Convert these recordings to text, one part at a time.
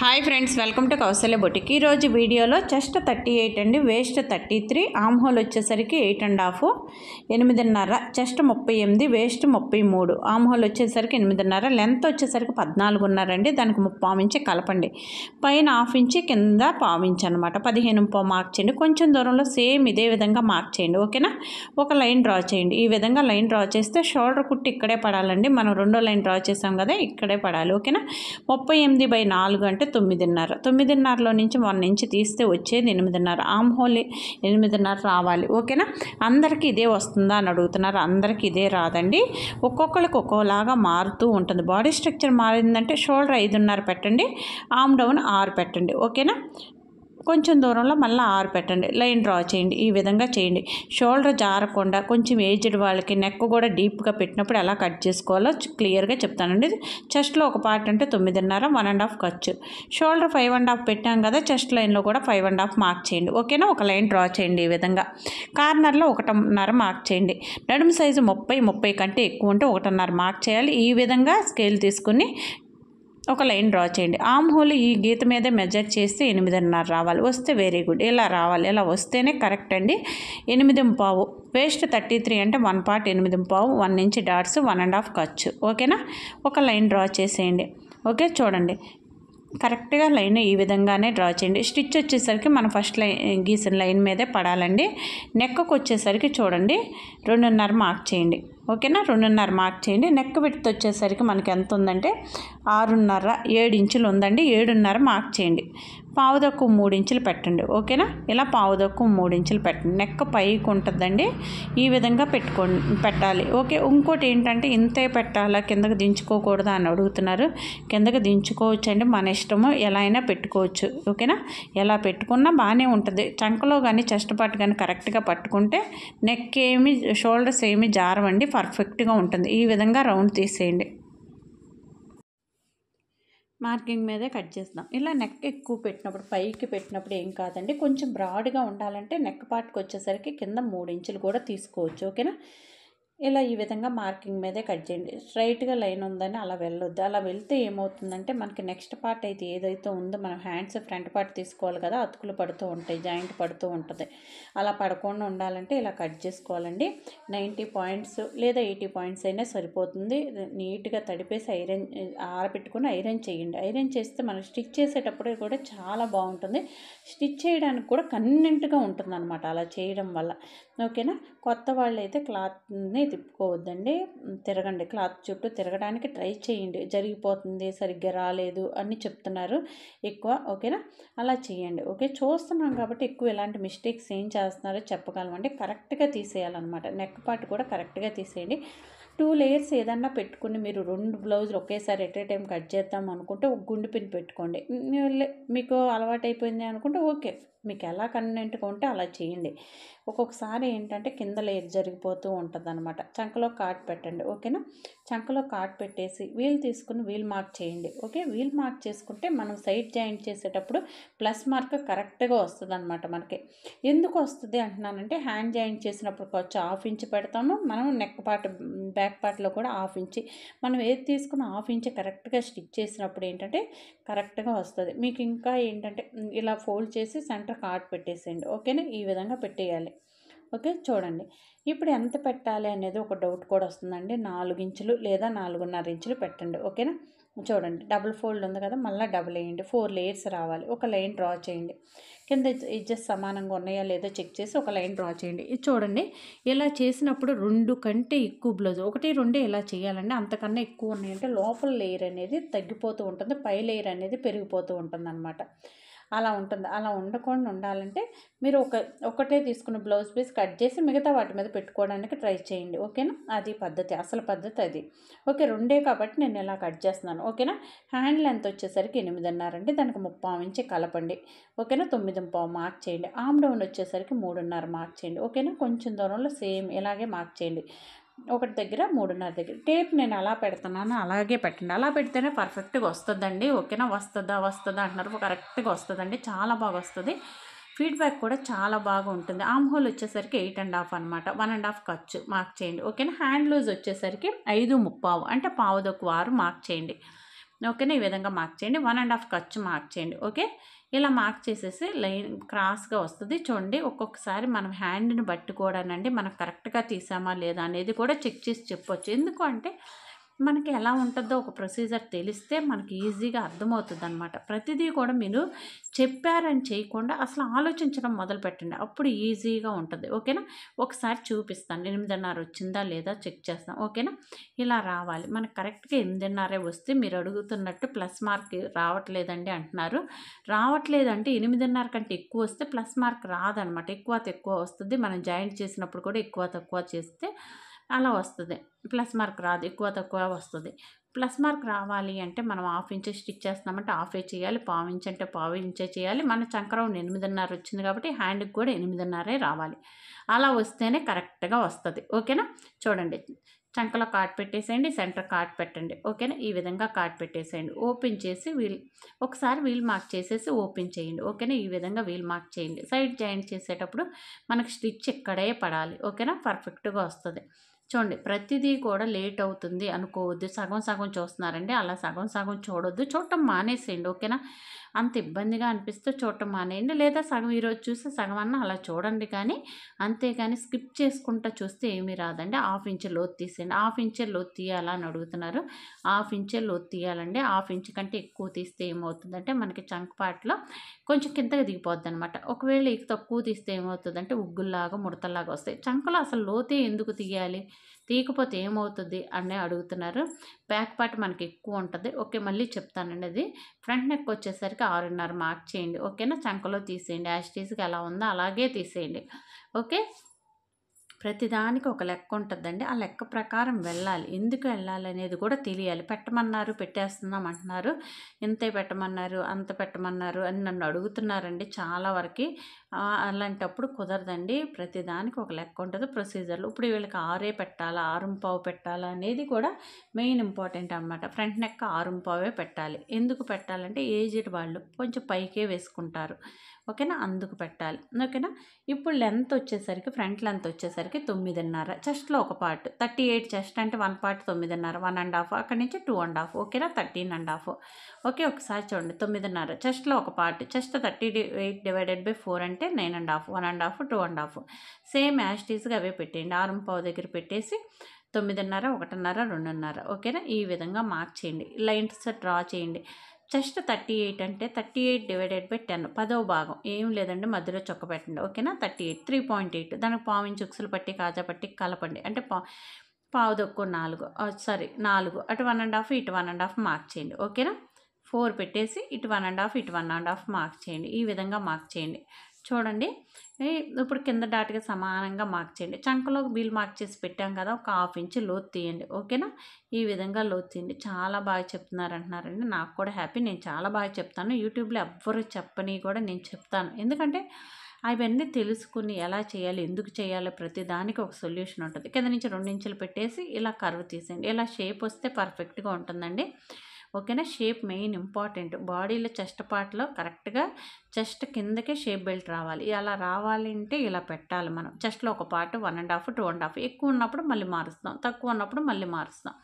Hi friends, welcome to Kausalya boutique. ఈరోజు వీడియోలో chest 38 అండి, వేస్ట్ 33, ఆమ్ హోల్ వచ్చేసరికి 8.5, 8.5, చెస్ట్ 38, వేస్ట్ 33, ఆమ్ హోల్ వచ్చేసరికి 8.5, లెంత్ వచ్చేసరికి 14.5 అండి. దానికి 3.5 ఇంచి కలపండి, పైన 1/2 ఇంచి, కింద 1/4 ఇంచి అనమాట. 15.5 మార్క్ చేయండి. కొంచెం దూరంలో సేమ్ ఇదే విధంగా మార్క్ చేయండి, ఓకేనా. ఒక లైన్ డ్రా చేయండి. ఈ విధంగా లైన్ డ్రా చేస్తే షోల్డర్ కుట్టి ఇక్కడే పడాలండి. మనం రెండో లైన్ డ్రా చేసాం కదా, ఇక్కడే పడాలి, ఓకేనా. 38/4 అంటే 9.5. 9.5లో నుంచి 1 ఇంచ్ తీస్తే వచ్చేది 8.5. ఆమ్ హోల్ 8.5 రావాలి, ఓకేనా. అందరికీ ఇదే వస్తుందా అని అడుగుతున్నారు. అందరికీ ఇదే రాదండి, ఒక్కొక్కరికి ఒక్కోలాగా మారుతూ ఉంటుంది. బాడీ స్ట్రక్చర్ మారిందంటే షోల్డర్ 5.5 పెట్టండి, ఆమ్ డౌన్ 6 పెట్టండి, ఓకేనా. కొంచెం దూరంలో మళ్ళీ 6 పెట్టండి. లైన్ డ్రా చేయండి. ఈ విధంగా చేయండి. షోల్డర్ జారకుండా కొంచెం ఏజ్డ్ వాళ్ళకి నెక్ కూడా డీప్గా పెట్టినప్పుడు ఎలా కట్ చేసుకోవాలో క్లియర్గా చెప్తానండి. చెస్ట్లో ఒక పార్ట్ అంటే 9.5, 1.5 ఖర్చు. షోల్డర్ 5.5 పెట్టాం కదా, చెస్ట్ లైన్లో కూడా 5.5 మార్క్ చేయండి, ఓకేనా. ఒక లైన్ డ్రా చేయండి. ఈ విధంగా కార్నర్లో 1.5 మార్క్ చేయండి. నడుము సైజు 30 కంటే ఎక్కువ ఉంటే 1.5 మార్క్ చేయాలి. ఈ విధంగా స్కేల్ తీసుకుని ఒక లైన్ డ్రా చేయండి. ఆమ్ హోల్ ఈ గీత మీదే మెజర్ చేస్తే 8.5 రావాలి. వస్తే వెరీ గుడ్. ఇలా రావాలి, ఇలా వస్తేనే కరెక్ట్ అండి. 8.5. వేస్ట్ 33 అంటే 1 పార్ట్ 8.5, 1 ఇంచ్ డాట్స్, 1.5 ఖర్చు, ఓకేనా. ఒక లైన్ డ్రా చేసేయండి, ఓకే. చూడండి, కరెక్ట్గా లైన్ ఈ విధంగానే డ్రా చేయండి. స్టిచ్ వచ్చేసరికి మనం ఫస్ట్ లైన్ గీసిన లైన్ మీదే పడాలండి. నెక్కు వచ్చేసరికి చూడండి 2.5 మార్క్ చేయండి, ఓకేనా. 2.5 మార్క్ చేయండి. నెక్ విడ్త్ వచ్చేసరికి మనకి ఎంత ఉందంటే 6.5, 7 ఇంచులు ఉందండి. 7.5 మార్క్ చేయండి. పావుదక్కు 3 ఇంచులు పెట్టండి, ఓకేనా. ఇలా పావుదక్కు 3 ఇంచులు పెట్టండి. నెక్ పైకి ఉంటుందండి, ఈ విధంగా పెట్టాలి, ఓకే. ఇంకోటి ఏంటంటే ఇంతే పెట్టాలా, కిందకి దించుకోకూడదా అని అడుగుతున్నారు. కిందకి దించుకోవచ్చు అండి, మన ఇష్టము, ఎలా అయినా పెట్టుకోవచ్చు, ఓకేనా. ఎలా పెట్టుకున్నా బాగానే ఉంటుంది. చంకలో కానీ చెస్ట్ పార్ట్ కానీ కరెక్ట్గా పట్టుకుంటే నెక్ ఏమి, షోల్డర్స్ ఏమి జారవండి, పర్ఫెక్ట్గా ఉంటుంది. ఈ విధంగా రౌండ్ తీసేయండి. మార్కింగ్ మీదే కట్ చేస్తాం. ఇలా నెక్ ఎక్కువ పెట్టినప్పుడు, పైకి పెట్టినప్పుడు ఏం కాదండి. కొంచెం బ్రాడ్గా ఉండాలంటే నెక్ పార్ట్కి వచ్చేసరికి కింద 3 ఇంచులు కూడా తీసుకోవచ్చు, ఓకేనా. ఇలా ఈ విధంగా మార్కింగ్ మీదే కట్ చేయండి. స్ట్రైట్గా లైన్ ఉందని అలా వెళ్ళొద్దు. అలా వెళ్తే ఏమవుతుందంటే మనకి నెక్స్ట్ పార్ట్ అయితే ఏదైతే ఉందో, మనం హ్యాండ్స్ ఫ్రంట్ పార్ట్ తీసుకోవాలి కదా, అతుకులు పడుతూ ఉంటాయి, జాయింట్ పడుతూ ఉంటుంది. అలా పడకుండా ఉండాలంటే ఇలా కట్ చేసుకోవాలండి. 90 పాయింట్స్ లేదా 80 పాయింట్స్ అయినా సరిపోతుంది. నీట్గా తడిపేసి ఆరబెట్టుకుని ఐరన్ చేయండి. ఐరన్ చేస్తే మనం స్టిచ్ చేసేటప్పుడు కూడా చాలా బాగుంటుంది. స్టిచ్ చేయడానికి కూడా కన్వీనెంట్గా ఉంటుంది అనమాట అలా చేయడం వల్ల, ఓకేనా. కొత్త వాళ్ళు అయితే క్లాత్ని తిప్పుకోవద్దండి, తిరగండి. క్లాత్ చుట్టూ తిరగడానికి ట్రై చేయండి. జరిగిపోతుంది, సరిగ్గా రాలేదు అని చెప్తున్నారు ఎక్కువ, ఓకేనా. అలా చేయండి, ఓకే. చూస్తున్నాం కాబట్టి ఎక్కువ ఎలాంటి మిస్టేక్స్ ఏం చేస్తున్నారో చెప్పగలమంటే కరెక్ట్గా తీసేయాలన్నమాట. నెక్ పార్ట్ కూడా కరెక్ట్గా తీసేయండి. 2 లేయర్స్ ఏదన్నా పెట్టుకుని మీరు 2 బ్లౌజులు ఒకేసారి ఎట్ ఏ టైం కట్ చేద్దాం అనుకుంటే ఒక గుండు పిన్ పెట్టుకోండి. మీకు అలవాటైపోయింది అనుకుంటే ఓకే, మీకు ఎలా కన్వీనెంట్గా ఉంటే అలా చేయండి. ఒక్కొక్కసారి ఏంటంటే కింద లేయర్ జరిగిపోతూ ఉంటుంది అనమాట. చంకలో కాట్ పెట్టండి, ఓకేనా. చంకలో కాట్ పెట్టేసి వీల్ తీసుకుని వీల్ మార్క్ చేయండి, ఓకే. వీల్ మార్క్ చేసుకుంటే మనం సైడ్ జాయింట్ చేసేటప్పుడు ప్లస్ మార్క్ కరెక్ట్గా వస్తుంది అనమాట మనకి. ఎందుకు వస్తుంది అంటున్నానంటే, హ్యాండ్ జాయింట్ చేసినప్పుడు కొంచెం 1/2 ఇంచ్ పెడతాము మనం. నెక్ పార్ట్ బ్యాక్ పార్ట్లో కూడా 1/2 ఇంచ్, మనం ఏది తీసుకున్న 1/2 ఇంచ్ కరెక్ట్గా స్టిచ్ చేసినప్పుడు ఏంటంటే కరెక్ట్గా వస్తుంది. మీకు ఇంకా ఏంటంటే ఇలా ఫోల్డ్ చేసి సెంటర్ కాట్ పెట్టేసేయండి, ఓకేనా. ఈ విధంగా పెట్టేయాలి, ఓకే. చూడండి, ఇప్పుడు ఎంత పెట్టాలి అనేది ఒక డౌట్ కూడా వస్తుందండి. 4 ఇంచులు లేదా 4.5 ఇంచులు పెట్టండి, ఓకేనా. చూడండి, డబుల్ ఫోల్డ్ ఉంది కదా, మళ్ళీ డబుల్ వేయండి. 4 లేయర్స్ రావాలి. ఒక లైన్ డ్రా చేయండి. కింద ఎడ్జెస్ సమానంగా ఉన్నాయా లేదో చెక్ చేసి ఒక లైన్ డ్రా చేయండి. ఇది చూడండి, ఇలా చేసినప్పుడు 2 కంటే ఎక్కువ బ్లౌజ్, 1, 2 ఇలా చేయాలండి. అంతకన్నా ఎక్కువ ఉన్నాయంటే లోపల లేయర్ అనేది తగ్గిపోతూ ఉంటుంది, పై లేయర్ అనేది పెరిగిపోతూ ఉంటుంది అనమాట. అలా ఉంటుంది. అలా ఉండకుండా ఉండాలంటే మీరు ఒకటే తీసుకున్న బ్లౌజ్ పీస్ కట్ చేసి మిగతా వాటి మీద పెట్టుకోవడానికి ట్రై చేయండి, ఓకేనా. అది పద్ధతి, అసలు పద్ధతి అది, ఓకే. 2 కాబట్టి నేను ఇలా కట్ చేస్తున్నాను, ఓకేనా. హ్యాండ్ లెంత్ వచ్చేసరికి 8.5 అండి. దానికి 3.5 ఇంచ్ కలపండి, ఓకేనా. 9.5 మార్క్ చేయండి. ఆమ్ డౌన్ వచ్చేసరికి 3.5 మార్క్ చేయండి, ఓకేనా. కొంచెం దూరంలో సేమ్ ఇలాగే మార్క్ చేయండి. ఒకటి దగ్గర 3.5 దగ్గర. టేప్ నేను ఎలా పెడుతున్నానో అలాగే పెట్టండి. అలా పెడితేనే పర్ఫెక్ట్గా వస్తుందండి, ఓకేనా. వస్తుందా అంటున్నారు, కరెక్ట్గా వస్తుందండి, చాలా బాగా వస్తుంది. ఫీడ్బ్యాక్ కూడా చాలా బాగా ఉంటుంది. ఆమ్ హోల్ వచ్చేసరికి 8.5 అనమాట, 1.5 ఖర్చు మార్క్ చేయండి, ఓకేనా. హ్యాండ్ లూజ్ వచ్చేసరికి 5.5 అంటే పావుదొక్కు 6 మార్క్ చేయండి. ఓకేనా. ఈ విధంగా మార్క్ చేయండి. 1.5 ఖర్చు మార్క్ చేయండి. ఓకే. ఇలా మార్క్ చేసేసి లైన్ క్రాస్గా వస్తుంది చూడండి. ఒక్కొక్కసారి మనం హ్యాండ్ని బట్టి కూడానండి మనం కరెక్ట్గా తీసామా లేదా అనేది కూడా చెక్ చేసి చెప్పొచ్చు. ఎందుకు అంటే మనకి ఎలా ఉంటుందో ఒక ప్రొసీజర్ తెలిస్తే మనకి ఈజీగా అర్థమవుతుంది అనమాట. ప్రతిదీ కూడా మీరు చెప్పారని చేయకుండా అసలు ఆలోచించడం మొదలు పెట్టండి. అప్పుడు ఈజీగా ఉంటుంది. ఓకేనా. ఒకసారి చూపిస్తాను 8:30 వచ్చిందా లేదా చెక్ చేస్తాం. ఓకేనా. ఇలా రావాలి మనకు కరెక్ట్గా 8:30 వస్తే మీరు అడుగుతున్నట్టు ప్లస్ మార్క్ రావట్లేదండి అంటున్నారు. రావట్లేదంటే 8:30 కంటే ఎక్కువ వస్తే ప్లస్ మార్క్ రాదనమాట. ఎక్కువ తక్కువ వస్తుంది. మనం జాయింట్ చేసినప్పుడు కూడా ఎక్కువ తక్కువ చేస్తే అలా వస్తుంది. ప్లస్ మార్క్ రాదు. ఎక్కువ తక్కువ వస్తుంది. ప్లస్ మార్క్ రావాలి అంటే మనం హాఫ్ ఇంచ్ స్టిచ్ చేస్తున్నామంటే హాఫే చేయాలి. పావు ఇంచ్ అంటే పావు ఇంచే చేయాలి. మన చంకరౌండ్ 8:30 వచ్చింది కాబట్టి హ్యాండ్కి కూడా 8:30 రావాలి. అలా వస్తేనే కరెక్ట్గా వస్తుంది. ఓకేనా. చూడండి చంకలో కాట్ పెట్టేసేయండి. సెంటర్ కాట్ పెట్టండి. ఓకేనా. ఈ విధంగా కాట్ పెట్టేసేయండి. ఓపెన్ చేసి ఒకసారి వీల్ మార్క్ చేసేసి ఓపెన్ చేయండి. ఓకేనా. ఈ విధంగా వీల్ మార్క్ చేయండి. సైడ్ జాయింట్ చేసేటప్పుడు మనకి స్టిచ్ ఇక్కడే పడాలి. ఓకేనా. పర్ఫెక్ట్గా వస్తుంది. చూడండి ప్రతిదీ కూడా లేట్ అవుతుంది అనుకోవద్దు. సగం సగం చూస్తున్నారండి. అలా సగం సగం చూడొద్దు. చూడటం మానేసేయండి. ఓకేనా. అంత ఇబ్బందిగా అనిపిస్తే చూడటం మానేయండి. లేదా సగం ఈరోజు చూస్తే సగం అన్న అలా చూడండి. కానీ అంతేగాని స్కిప్ చేసుకుంటా చూస్తే ఏమీ రాదండి. హాఫ్ ఇంచ్ లోతు తీసేయండి. హాఫ్ ఇంచ్ లోతు తీయాలా అని అడుగుతున్నారు. హాఫ్ ఇంచ్ లోతు తీయాలండి. హాఫ్ ఇంచ్ కంటే ఎక్కువ తీస్తే ఏమవుతుందంటే మనకి చంక్ పార్ట్లో కొంచెం కిందకి దిగిపోద్ది అనమాట. ఒకవేళ తక్కువ తీస్తే ఏమవుతుందంటే ఉగ్గుల్లాగా ముడతల్లాగా వస్తాయి. చంకలో అసలు లోతే ఎందుకు తీయాలి, తీయకపోతే ఏమవుతుంది అని అడుగుతున్నారు. బ్యాక్ పార్ట్ మనకి ఎక్కువ ఉంటుంది. ఓకే. మళ్ళీ చెప్తానండి. అది ఫ్రంట్ నెక్ వచ్చేసరికి 6.5 మార్క్ చేయండి. ఓకేనా. చంకలో తీసేయండి. యాజ్ టీజ్గా ఎలా ఉందో అలాగే తీసేయండి. ఓకే. ప్రతిదానికి ఒక లెక్క ఉంటుందండి. ఆ లెక్క ప్రకారం వెళ్ళాలి. ఎందుకు వెళ్ళాలి అనేది కూడా తెలియాలి. పెట్టమన్నారు పెట్టేస్తున్నాం అంటున్నారు. ఇంతే పెట్టమన్నారు అంత పెట్టమన్నారు అని నన్ను అడుగుతున్నారండి చాలా వరకు. అలాంటప్పుడు కుదరదండి. ప్రతిదానికి ఒక లెక్క ఉంటుంది ప్రొసీజర్లు. ఇప్పుడు వీళ్ళకి 6 పెట్టాలా 6.25 పెట్టాలా అనేది కూడా మెయిన్ ఇంపార్టెంట్ అనమాట. ఫ్రంట్ నెక్ 6.25 పెట్టాలి. ఎందుకు పెట్టాలంటే ఏజ్డ్ వాళ్ళు కొంచెం పైకే వేసుకుంటారు. ఓకేనా. అందుకు పెట్టాలి. ఓకేనా. ఇప్పుడు లెంత్ వచ్చేసరికి ఫ్రంట్ లెంత్ వచ్చేసరికి 9.5. చెస్ట్లో ఒక పార్ట్ 38 చెస్ట్ అంటే 1 పార్ట్ 9.5 1.5 అక్కడి నుంచి 2.5. ఓకేనా. 13.5. ఓకే. ఒకసారి చూడండి 9.5 చెస్ట్లో ఒక పార్ట్ చెస్ట్ 38/4 అంటే 9.5 1.5 2.5 సేమ్ యాజ్ టీజ్గా అవే పెట్టేయండి. 6.25 దగ్గర పెట్టేసి 9.5 1.5 2.5. ఓకేనా. ఈ విధంగా మార్క్ చేయండి. లైన్స్ డ్రా చేయండి. చెస్ట్ 38 అంటే 38/10 10వ భాగం ఏం లేదండి. మధ్యలో చొక్క పెట్టండి. ఓకేనా. 38 3.8 దానికి పావు ఇంచు ఉక్సులు పట్టి కాజా పట్టి కలపండి. అంటే పావు తక్కువ 4 4 అటు 1.5 ఇటు 1.5 మార్క్ చేయండి. ఓకేనా. 4 పెట్టేసి ఇటు 1.5 ఇటు 1.5 మార్క్ చేయండి. ఈ విధంగా మార్క్ చేయండి. చూడండి ఇప్పుడు కింద డాట్గా సమానంగా మార్క్ చేయండి. చంకలో వీల్ మార్క్ చేసి పెట్టాం కదా. ఒక హాఫ్ ఇంచ్ లోతు తీయండి. ఓకేనా. ఈ విధంగా లోతు తీయండి. చాలా బాగా చెప్తున్నారు అంటున్నారండి. నాకు కూడా హ్యాపీ. నేను చాలా బాగా చెప్తాను. యూట్యూబ్లో ఎవ్వరు చెప్పని కూడా నేను చెప్తాను. ఎందుకంటే అవన్నీ తెలుసుకుని ఎలా చేయాలి ఎందుకు చేయాలి ప్రతి దానికి ఒక సొల్యూషన్ ఉంటుంది. కింద నుంచి 2 ఇంచులు పెట్టేసి ఇలా కర్వ్ తీసేయండి. ఇలా షేప్ వస్తే పర్ఫెక్ట్గా ఉంటుందండి. ఓకేనా. Shape main important. బాడీలో చెస్ట్ పార్ట్లో కరెక్ట్గా చెస్ట్ కిందకే షేప్ బెల్ట్ రావాలి. అలా రావాలి అంటే ఇలా పెట్టాలి మనం. చెస్ట్లో ఒక పార్ట్ 1.5 2.5 ఎక్కువ ఉన్నప్పుడు మళ్ళీ మారుస్తాం, తక్కువ ఉన్నప్పుడు మళ్ళీ మారుస్తాం.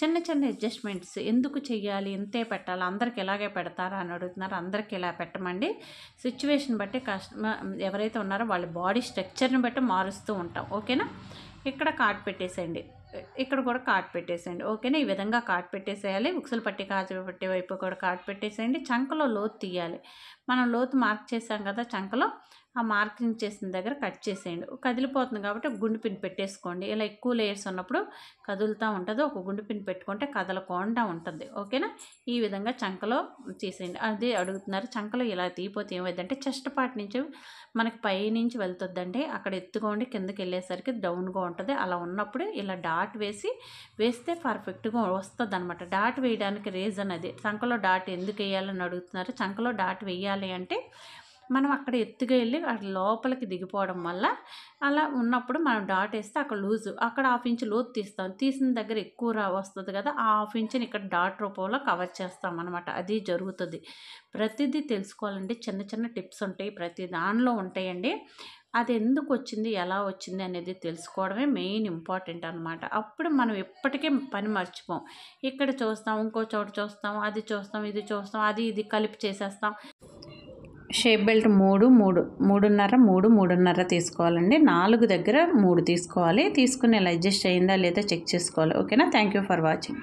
చిన్న చిన్న అడ్జస్ట్మెంట్స్ ఎందుకు చెయ్యాలి, ఇంతే పెట్టాలి, అందరికి ఇలాగే పెడతారా అని అడుగుతున్నారు. అందరికి ఇలా పెట్టమండి. సిచ్యువేషన్ బట్టి ఎవరైతే ఉన్నారో వాళ్ళ బాడీ స్ట్రక్చర్ని బట్టి మారుస్తూ ఉంటాం. ఓకేనా. ఇక్కడ కాట్ పెట్టేసేయండి. ఇక్కడ కూడా కాట్ పెట్టేసేయండి. ఓకేనా. ఈ విధంగా కాట్ పెట్టేసేయాలి. ఉక్సులు పట్టి కాజు పట్టి వైపు కూడా కాట్ పెట్టేసేయండి. చంకలో లోతు తీయాలి. మనం లోతు మార్క్ చేసాం కదా చంకలో, ఆ మార్కింగ్ చేసిన దగ్గర కట్ చేసేయండి. కదిలిపోతుంది కాబట్టి గుండు పిన్ పెట్టేసుకోండి. ఇలా ఎక్కువ లేయర్స్ ఉన్నప్పుడు కదులుతూ ఉంటుంది. ఒక గుండు పిన్ పెట్టుకుంటే కదలకుండా ఉంటుంది. ఓకేనా. ఈ విధంగా చంకలో తీసేయండి. అదే అడుగుతున్నారు. చంకలో ఇలా తీయపోతే ఏమైందంటే చెస్ట్ పార్ట్ నుంచి మనకి పై నుంచి వెళ్తుందండి. అక్కడ ఎత్తుకోండి కిందకి వెళ్ళేసరికి డౌన్గా ఉంటుంది. అలా ఉన్నప్పుడు ఇలా డాట్ వేస్తే పర్ఫెక్ట్గా వస్తుంది అనమాట. డాట్ వేయడానికి రీజన్ అది. చంకలో డాట్ ఎందుకు వేయాలని అడుగుతున్నారు. చంకలో డాట్ వేయాలి అంటే మనం అక్కడ ఎత్తుగా వెళ్ళి అక్కడ లోపలికి దిగిపోవడం వల్ల అలా ఉన్నప్పుడు మనం డాట్ వేస్తే అక్కడ లూజు, అక్కడ హాఫ్ ఇంచ్ లోతు తీస్తాం. తీసిన దగ్గర ఎక్కువ వస్తుంది కదా. ఆ హాఫ్ ఇంచ్ని ఇక్కడ డాట్ రూపంలో కవర్ చేస్తాం అనమాట. అది జరుగుతుంది. ప్రతిదీ తెలుసుకోవాలండి. చిన్న చిన్న టిప్స్ ఉంటాయి ప్రతి దానిలో ఉంటాయండి. అది ఎందుకు వచ్చింది, ఎలా వచ్చింది అనేది తెలుసుకోవడమే మెయిన్ ఇంపార్టెంట్ అనమాట. అప్పుడు మనం ఎప్పటికీ పని మర్చిపోం. ఇక్కడ చూస్తాం, ఇంకో చోట చూస్తాం, అది చూస్తాం, ఇది చూస్తాం, అది ఇది కలిపి చేసేస్తాం. షేప్ బెల్ట్ 3, 3, 3.5, 3, 3.5 తీసుకోవాలండి. 4 దగ్గర 3 తీసుకోవాలి. తీసుకుని ఇలా అడ్జస్ట్ అయ్యిందా లేదా చెక్ చేసుకోవాలి. ఓకేనా. Thank you for watching.